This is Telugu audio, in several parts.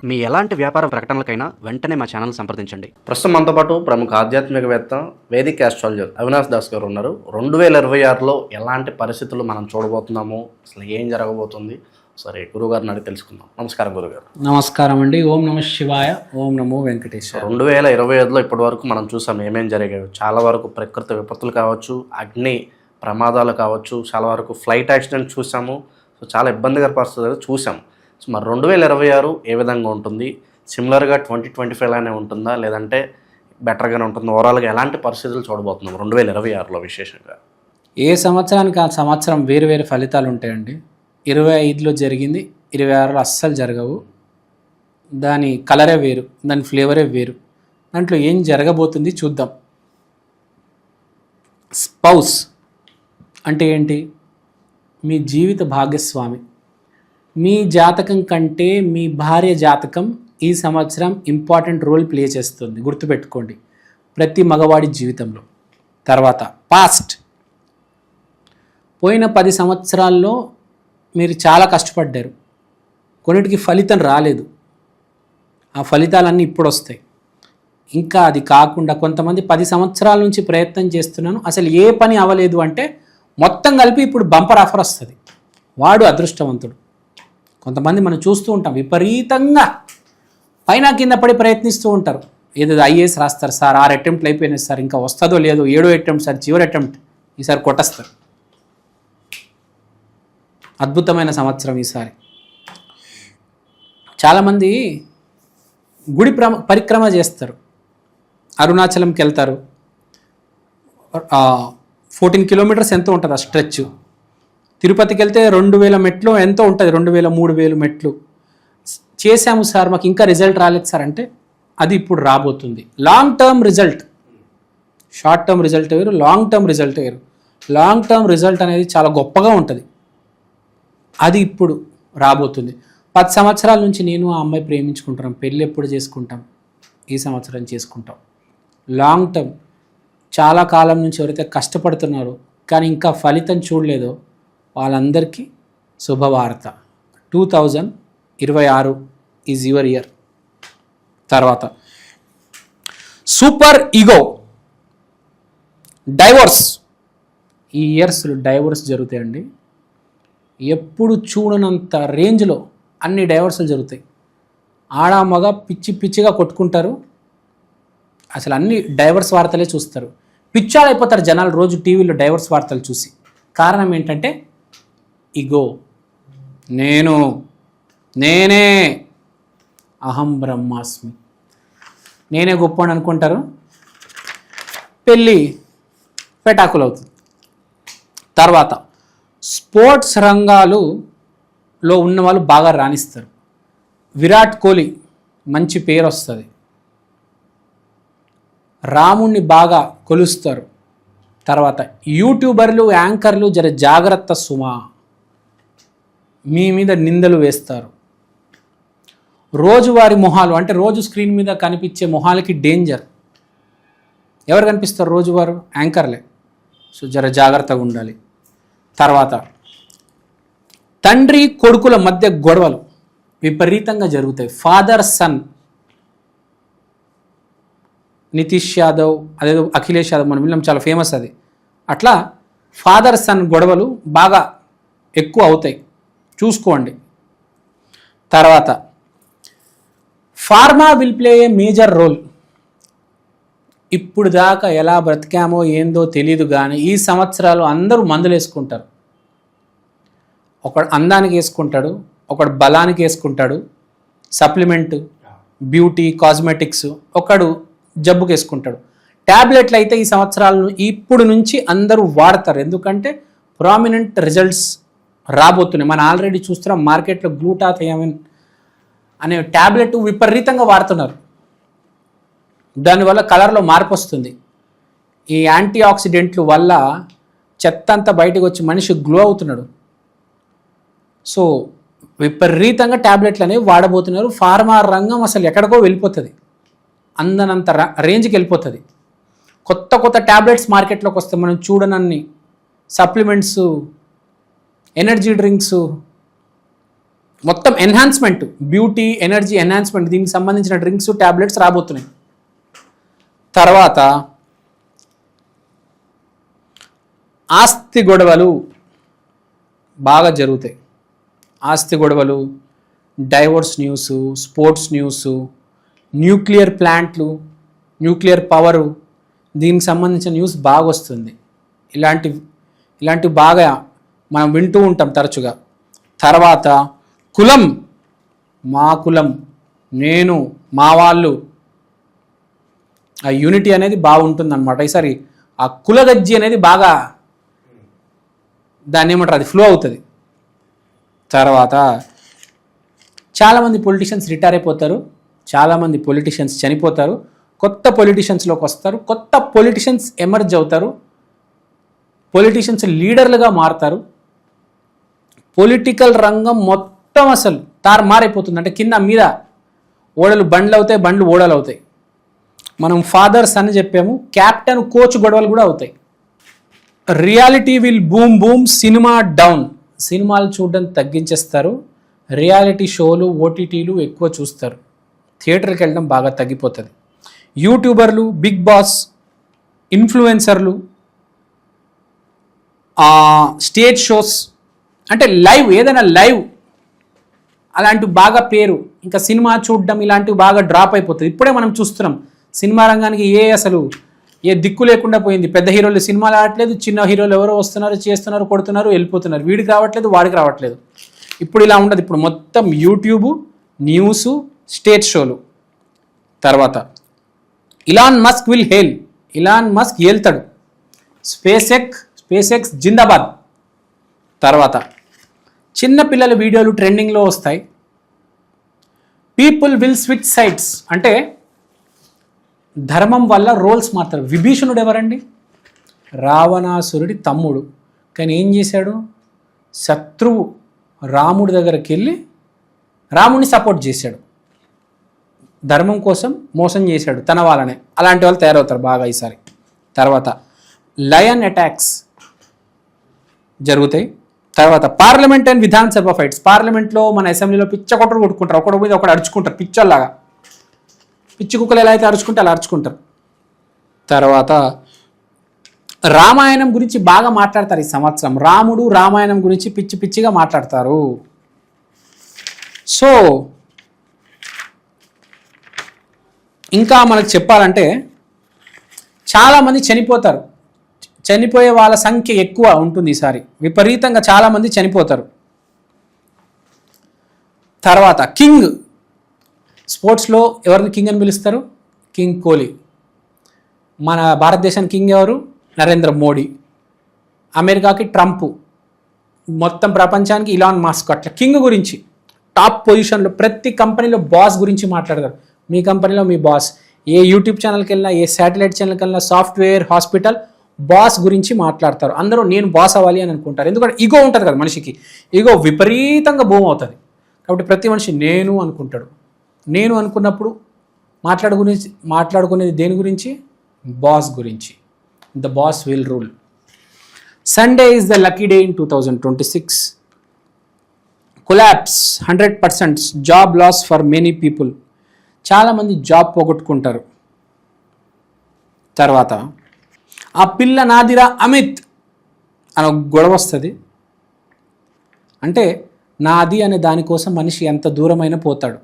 మీ ఎలాంటి వ్యాపార ప్రకటనలకైనా వెంటనే మా ఛానల్ సంప్రదించండి. ప్రస్తుతం మనతో పాటు ప్రముఖ ఆధ్యాత్మికవేత్త వేదిక్ ఆస్ట్రాలజర్ అవినాష్ దాస్ గారు ఉన్నారు. 2026లో ఎలాంటి పరిస్థితులు మనం చూడబోతున్నాము, అసలు ఏం జరగబోతుంది, సరే గురుగారిని అడిగి తెలుసుకుందాం. నమస్కారం గురుగారు. నమస్కారం అండి. ఓం నమ శివాయ, ఓం నమో వెంకటేశ్వర. 2025లో ఇప్పటి వరకు మనం చూసాం ఏమేం జరిగాయి. చాలా వరకు ప్రకృతి విపత్తులు కావచ్చు, అగ్ని ప్రమాదాలు కావచ్చు, చాలా వరకు ఫ్లైట్ యాక్సిడెంట్ చూసాము. సో చాలా ఇబ్బందికర పరిస్థితులు చూసాం. సో మరి 2026 ఏ విధంగా ఉంటుంది? సిమిలర్గా 2025 లానే ఉంటుందా, లేదంటే బెటర్గానే ఉంటుందా? ఓవరాల్గా ఎలాంటి పరిస్థితులు చూడబోతున్నాం 2026లో విశేషంగా? ఏ సంవత్సరానికి ఆ సంవత్సరం వేరు వేరు ఫలితాలు ఉంటాయండి. 25లో జరిగింది 26లో అస్సలు జరగవు. దాని కలరే వేరు, దాని ఫ్లేవరే వేరు. దాంట్లో ఏం జరగబోతుంది చూద్దాం. స్పౌస్ అంటే ఏంటి? మీ జీవిత భాగస్వామి. మీ జాతకం కంటే మీ భార్య జాతకం ఈ సంవత్సరం ఇంపార్టెంట్ రోల్ ప్లే చేస్తుంది, గుర్తుపెట్టుకోండి, ప్రతి మగవాడి జీవితంలో. తర్వాత పాస్ట్, పోయిన 10 సంవత్సరాల్లో మీరు చాలా కష్టపడ్డారు, కొన్నిటికి ఫలితం రాలేదు. ఆ ఫలితాలన్నీ ఇప్పుడు వస్తాయి. ఇంకా అది కాకుండా కొంతమంది 10 సంవత్సరాల నుంచి ప్రయత్నం చేస్తున్నాను, అసలు ఏ పని అవ్వలేదు అంటే మొత్తం కలిపి ఇప్పుడు బంపర్ ఆఫర్ వస్తుంది. వాడు అదృష్టవంతుడు. కొంతమంది మనం చూస్తూ ఉంటాం, విపరీతంగా పైన కింద పడి ప్రయత్నిస్తూ ఉంటారు. ఏదో ఐఏఎస్ రాస్తారు సార్, 6 అటెంప్ట్లు అయిపోయినాయి సార్, ఇంకా వస్తుందో లేదో, 7వ అటెంప్ట్ సార్, చివరి అటెంప్ట్, ఈసారి కొట్టేస్తారు. అద్భుతమైన సంవత్సరం ఈసారి. చాలామంది గుడి పరిక్రమ చేస్తారు, అరుణాచలంకి వెళ్తారు. 14 కిలోమీటర్స్ ఎంతో ఉంటుంది ఆ స్ట్రెచ్. తిరుపతికి వెళ్తే 2000 మెట్లు ఎంతో ఉంటుంది, 2000 3000 మెట్లు చేశాము సార్, మాకు ఇంకా రిజల్ట్ రాలేదు సార్ అంటే అది ఇప్పుడు రాబోతుంది. Long term result, short term result వేరు, లాంగ్ టర్మ్ రిజల్ట్ వేరు. లాంగ్ టర్మ్ రిజల్ట్ అనేది చాలా గొప్పగా ఉంటుంది, అది ఇప్పుడు రాబోతుంది. 10 సంవత్సరాల నుంచి నేను ఆ అమ్మాయి ప్రేమించుకుంటున్నాం, పెళ్ళి ఎప్పుడు చేసుకుంటాం, ఈ సంవత్సరం చేసుకుంటాం. లాంగ్ టర్మ్, చాలా కాలం నుంచి ఎవరైతే కష్టపడుతున్నారో కానీ ఇంకా ఫలితం చూడలేదో వాళ్ళందరికీ శుభవార్త. 2026 ఈజ్ యువర్ ఇయర్. తర్వాత సూపర్ ఈగో, డైవోర్స్. ఈ ఇయర్స్లో డైవోర్స్ జరుగుతాయండి. ఎప్పుడు చూడనంత రేంజ్లో అన్ని డైవర్సులు జరుగుతాయి. ఆడ మగ పిచ్చి పిచ్చిగా కొట్టుకుంటారు. అసలు అన్ని డైవర్స్ వార్తలే చూస్తారు. పిచ్చాడైపోతారు జనాలు రోజు టీవీలో డైవర్స్ వార్తలు చూసి. కారణం ఏంటంటే ఇగో, నేనే అహం బ్రహ్మాస్మి, నేనే గొప్ప అని అనుకుంటారు. పెళ్ళి పెటాకులు అవుతుంది. తర్వాత స్పోర్ట్స్ రంగాలలో ఉన్న వాళ్ళు బాగా రాణిస్తారు. విరాట్ కోహ్లీ మంచి పేరు వస్తుంది. రాముణ్ణి బాగా కొలుస్తారు. తర్వాత యూట్యూబర్లు, యాంకర్లు జర జాగ్రత్త సుమా, మీ మీద నిందలు వేస్తారు. రోజువారి మొహాలు అంటే రోజు స్క్రీన్ మీద కనిపించే మొహాలకి డేంజర్. ఎవరు కనిపిస్తారు రోజువారు? యాంకర్లే. సో జర జాగ్రత్తగా ఉండాలి. తర్వాత తండ్రి కొడుకుల మధ్య గొడవలు విపరీతంగా జరుగుతాయి. ఫాదర్ సన్, నితీష్ యాదవ్, అదేదో అఖిలేష్ యాదవ్, మనం విన్నాం, చాలా ఫేమస్ అది. అట్లా ఫాదర్ సన్ గొడవలు బాగా ఎక్కువ అవుతాయి, చూసుకోండి. తర్వాత pharma will play a major role. ఇప్పుడు దాకా ఎలా బ్రతికామో ఏందో తెలియదు కానీ ఈ సంవత్సరాలు అందరూ మందులు వేసుకుంటారు. ఒకడు అందానికి వేసుకుంటాడు, ఒకడు బలానికి వేసుకుంటాడు, సప్లిమెంట్, బ్యూటీ, కాస్మెటిక్స్, ఒకడు జబ్బుకి వేసుకుంటాడు. ట్యాబ్లెట్లు అయితే ఈ సంవత్సరాలను ఇప్పుడు నుంచి అందరూ వాడతారు, ఎందుకంటే ప్రామినెంట్ రిజల్ట్స్ రాబోతున్నాయి. మనం ఆల్రెడీ చూస్తున్నాం మార్కెట్లో గ్లూటాథియోనిన్ అనే ట్యాబ్లెట్ విపరీతంగా వాడుతున్నారు. దానివల్ల కలర్లో మార్పు వస్తుంది. ఈ యాంటీ ఆక్సిడెంట్లు వల్ల చెత్త అంతా బయటకు వచ్చి మనిషి గ్లో అవుతున్నాడు. సో విపరీతంగా ట్యాబ్లెట్లు అనేవి వాడబోతున్నారు. ఫార్మా రంగం అసలు ఎక్కడికో వెళ్ళిపోతుంది, అందనంత రేంజ్కి వెళ్ళిపోతుంది. కొత్త కొత్త ట్యాబ్లెట్స్ మార్కెట్లోకి వస్తే మనం చూడనన్ని సప్లిమెంట్స్, ఎనర్జీ డ్రింక్స్, మొత్తం ఎన్హాన్స్మెంట్, బ్యూటీ, ఎనర్జీ ఎన్హాన్స్మెంట్, దీనికి సంబంధించిన డ్రింక్స్, ట్యాబ్లెట్స్ రాబోతున్నాయి. తర్వాత ఆస్తి గొడవలు బాగా జరుగుతాయి. ఆస్తి గొడవలు, divorce news, sports news, nuclear ప్లాంట్లు, న్యూక్లియర్ పవరు, దీనికి సంబంధించిన న్యూస్ బాగా వస్తుంది. ఇలాంటివి బాగా మనం వింటూ ఉంటాం తరచుగా. తర్వాత కులం, మా కులం, నేను, మా వాళ్ళు, ఆ యూనిటీ అనేది బాగుంటుందన్నమాట. ఈసారి ఆ కులగజ్జి అనేది బాగా దాన్ని ఏమంటారు, అది ఫ్లో అవుతుంది. తర్వాత చాలామంది పొలిటీషియన్స్ రిటైర్ అయిపోతారు, చాలామంది పొలిటీషియన్స్ చనిపోతారు, కొత్త పొలిటీషియన్స్లోకి వస్తారు, కొత్త పొలిటీషియన్స్ ఎమర్జ్ అవుతారు, పొలిటీషియన్స్ లీడర్లుగా మారుతారు. పొలిటికల్ రంగం మొత్తం అసలు తారుమారైపోతుంది. అంటే కింద మీద ఓడలు బండ్లు అవుతాయి, బండ్లు ఓడలు అవుతాయి. మనం ఫాదర్స్ అని చెప్పాము, క్యాప్టెన్ కోచ్ గొడవలు కూడా అవుతాయి. Reality will boom boom, cinema down, సినిమాలు చూడడం తగ్గించేస్తారు, రియాలిటీ షోలు, ఓటీటీలు ఎక్కువ చూస్తారు, థియేటర్కి వెళ్ళడం బాగా తగ్గిపోతుంది. యూట్యూబర్లు, బిగ్ బాస్, ఇన్ఫ్లుయెన్సర్లు, స్టేజ్ షోస్, అంటే లైవ్, ఏదైనా లైవ్ అలాంటివి బాగా పేరు, ఇంకా సినిమా చూడడం ఇలాంటివి బాగా డ్రాప్ అయిపోతుంది. ఇప్పుడే మనం చూస్తున్నాం సినిమా రంగానికి అసలు ఏ దిక్కు లేకుండా పోయింది. పెద్ద హీరోలు సినిమాలు ఆడట్లేదు, చిన్న హీరోలు ఎవరో వస్తున్నారు, చేస్తున్నారు, కొడుతున్నారు, వెళ్ళిపోతున్నారు. వీడికి రావట్లేదు, వాడికి రావట్లేదు. ఇప్పుడు ఇలా ఉండదు. ఇప్పుడు మొత్తం యూట్యూబ్, న్యూస్, స్టేజ్ షోలు. తర్వాత Elon Musk will hail, Elon Musk ఏల్తాడు. స్పేస్ ఎక్స్ జిందాబాద్. తర్వాత చిన్న పిల్లల వీడియోలు ట్రెండింగ్లో వస్తాయి. పీపుల్ విల్ స్విచ్ సైడ్స్, అంటే ధర్మం వల్ల రోల్స్ మారుతారు. విభీషణుడు ఎవరండి? రావణాసురుడి తమ్ముడు. కానీ ఏం చేశాడు? శత్రువు రాముడి దగ్గరికి వెళ్ళి రాముడిని సపోర్ట్ చేశాడు, ధర్మం కోసం మోసం చేశాడు తన వాళ్ళనే. అలాంటి వాళ్ళు తయారవుతారు బాగా ఈసారి. తర్వాత లయన్ అటాక్స్ జరుగుతాయి. తర్వాత పార్లమెంట్ అండ్ విధానసభ ఫైట్స్. పార్లమెంట్లో మన అసెంబ్లీలో పిచ్చ కొట్టరు కొట్టుకుంటారు, ఒకటి మీద ఒకటి అడుచుకుంటారు, పిచ్చల్లాగా. పిచ్చి కుక్కలు ఎలా అయితే అరుచుకుంటే అలా అరుచుకుంటారు. తర్వాత రామాయణం గురించి బాగా మాట్లాడతారు ఈ సంవత్సరం. రాముడు రామాయణం గురించి పిచ్చి పిచ్చిగా మాట్లాడతారు. సో ఇంకా మనకు చెప్పాలంటే చాలామంది చనిపోతారు. చనిపోయే వాళ్ళ సంఖ్య ఎక్కువ ఉంటుంది ఈసారి, విపరీతంగా చాలామంది చనిపోతారు. తర్వాత కింగ్, స్పోర్ట్స్లో ఎవరిని కింగ్ అని పిలుస్తారు? కింగ్ కోహ్లీ. మన భారతదేశానికి కింగ్ ఎవరు? నరేంద్ర మోడీ. అమెరికాకి ట్రంప్, మొత్తం ప్రపంచానికి ఇలాన్ మస్క్. అట్లా కింగ్ గురించి టాప్ పొజిషన్లో ప్రతి కంపెనీలో బాస్ గురించి మాట్లాడతారు. మీ కంపెనీలో మీ బాస్. ఏ యూట్యూబ్ ఛానల్కి వెళ్ళినా, ఏ శాటిలైట్ ఛానల్కి వెళ్ళినా, సాఫ్ట్వేర్, హాస్పిటల్, బాస్ గురించి మాట్లాడతారు. అందరూ నేను బాస్ అవ్వాలి అని అనుకుంటారు. ఎందుకంటే ఈగో ఉంటుంది కదా మనిషికి, ఈగో విపరీతంగా భూమి అవుతుంది. కాబట్టి ప్రతి మనిషి నేను అనుకుంటాడు. నేను అనుకున్నప్పుడు మాట్లాడుకునేది దేని గురించి? బాస్ గురించి. The boss will rule. Sunday is the lucky day in 2026. Collapse 100%, job loss for many people. చాలామంది జాబ్ పోగొట్టుకుంటారు. తర్వాత ఆ పిల్ల నాదిరా అమిత్ అని ఒక గొడవ వస్తుంది. అంటే నాది అనే దానికోసం మనిషి ఎంత దూరమైనా పోతాడు.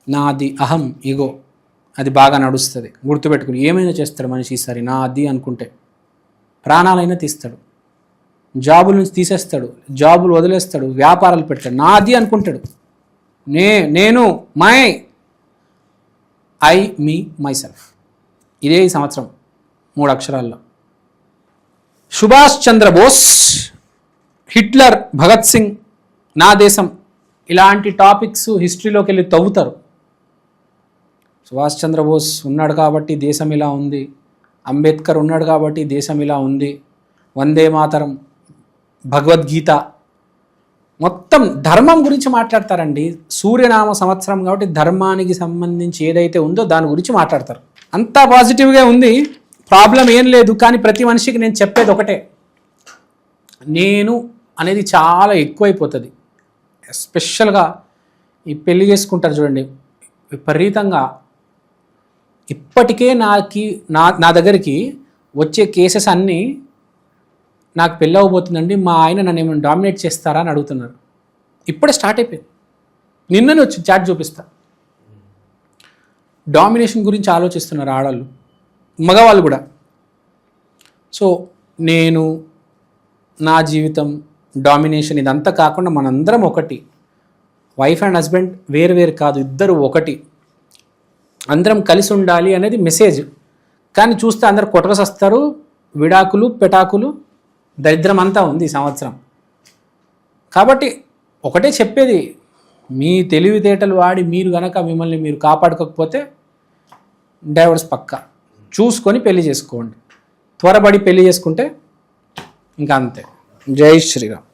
నాది, అహం, ఈగో, అది బాగా నడుస్తుంది. గుర్తుపెట్టుకుని ఏమైనా చేస్తాడు మనిషి ఈసారి నాది అనుకుంటే. ప్రాణాలైనా తీస్తాడు, జాబుల నుంచి తీసేస్తాడు, జాబులు వదిలేస్తాడు, వ్యాపారాలు పెడతాడు. నాది అనుకుంటాడు. నేను, ఐ, మీ, మై సెల్ఫ్. ఇదే ఈ సంవత్సరం 3 అక్షరాల్లో. సుభాష్ చంద్రబోస్, హిట్లర్, భగత్ సింగ్, నా దేశం, ఇలాంటి టాపిక్స్ హిస్టరీలోకి వెళ్ళి తవ్వుతారు. సుభాష్ చంద్రబోస్ ఉన్నాడు కాబట్టి దేశం ఇలా ఉంది, అంబేద్కర్ ఉన్నాడు కాబట్టి దేశం ఇలా ఉంది, వందే మాతరం, భగవద్గీత, మొత్తం ధర్మం గురించి మాట్లాడతారండి. సూర్యనామ సంవత్సరం కాబట్టి ధర్మానికి సంబంధించి ఏదైతే ఉందో దాని గురించి మాట్లాడతారు. అంతా పాజిటివ్గా ఉంది, ప్రాబ్లం ఏం లేదు. కానీ ప్రతి మనిషికి నేను చెప్పేది ఒకటే, నేను అనేది చాలా ఎక్కువైపోతుంది. ఎస్పెషల్గా ఈ పెళ్లి చేసుకుంటారు చూడండి, విపరీతంగా ఇప్పటికే నా దగ్గరికి వచ్చే కేసెస్ అన్నీ నాకు పెళ్ళి అవ్వబోతుందండి, మా ఆయన నన్ను ఏమైనా డామినేట్ చేస్తారా అని అడుగుతున్నారు. ఇప్పుడే స్టార్ట్ అయిపోయింది. నిన్ననే వచ్చి చాట్ చూపిస్తా. డామినేషన్ గురించి ఆలోచిస్తున్నారు ఆడవాళ్ళు, మగవాళ్ళు కూడా. సో నేను నా జీవితం డామినేషన్ ఇదంతా కాకుండా మనందరం ఒకటి. వైఫ్ అండ్ హస్బెండ్ వేరు వేరు కాదు, ఇద్దరు ఒకటి. అందరం కలిసి ఉండాలి అనేది మెసేజ్. కానీ చూస్తే అందరు కొట్టకసస్తారు, విడాకులు పెటాకులు దరిద్రం అంతా ఉంది ఈ సంవత్సరం. కాబట్టి ఒకటే చెప్పేది, మీ తెలివితేటలు వాడి మీరు గనక మిమ్మల్ని మీరు కాపాడుకోకపోతే డైవర్స్ పక్కా. చూసుకొని పెళ్లి చేసుకోండి. త్వరపడి పెళ్లి చేసుకుంటే ఇంకా అంతే. జై శ్రీరామ్.